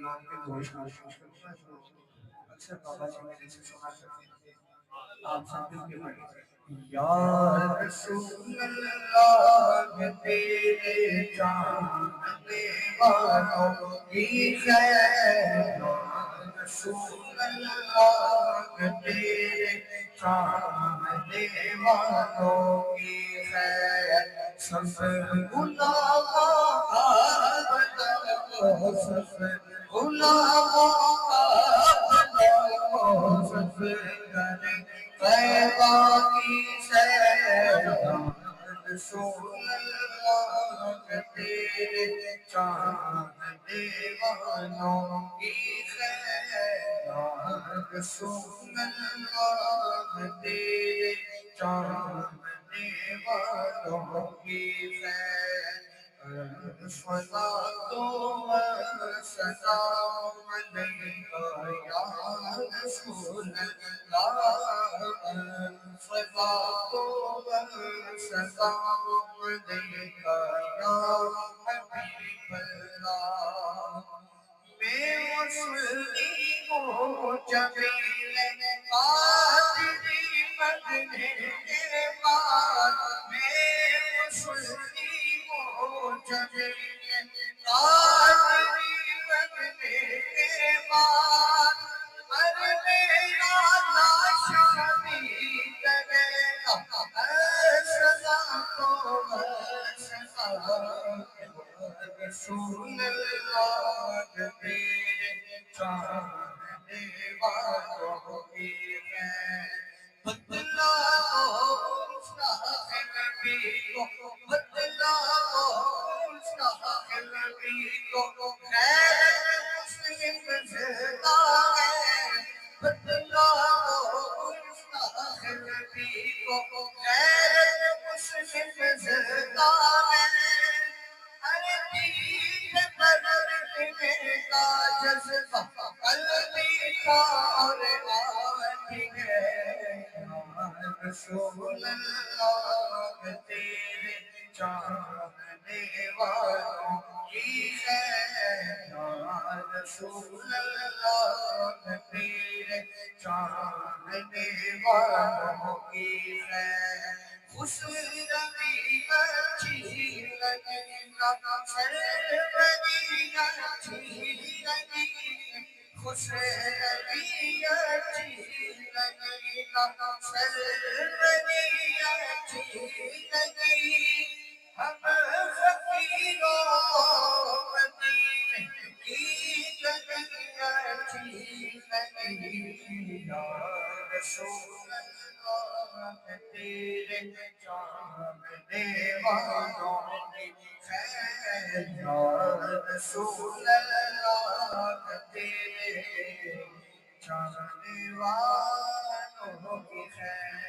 نام پہ گوشت پیش کروں گا جو اکثر بابا جی میرے سے سنا کرتے تھے آپ سب مل کے پڑھیں یا رسول اللہ تیرے چاہنے والوں کی خیر یا رسول اللہ تیرے چاہنے والوں کی خیر سب غلاموں سب غلاموں سب کرے طیبہ کی سیر رسول اللہ تیرے چاہنے والوں کی خیر رسول اللہ تیرے چاہنے والوں کی خیر صلاۃ و سلام علیکہ یا رسول اللہ صلاۃ و سلام علیکہ یا حبیب اللہ میں مسلم ہوں جمیل قادری مدنے کے بعد میں مسلم ہوں جمیل قادری مدنے کے بعد ہر میرا ناشامی لگے سزا کو رسول اللہ تیرے چاہنے والوں کی خیر بدلاؤ مصطفیٰ نبی کو بدلاؤ مصطفیٰ نبی کو خیر مسلم زندہ ہے بدلاؤ مصطفیٰ نبی کو خیر مسلم زندہ ہے ہر دین بدلنے کا جذبہ قلبی کا اور آتی ہے یا رسول اللہ تیرے چاہنے والوں کی خیر یا رسول اللہ تیرے چاہنے والوں کی خیر خوش روی اچھی لگی سربری اچھی لگی خوش روی اچھی لگی سربری اچھی لگی ہم فقیروں مدینے کی جگہ اچھی لگی یا رسول اللہ تیرے چاہنے والوں کی خیر یا رسول اللہ تیرے چاہنے والوں کی خیر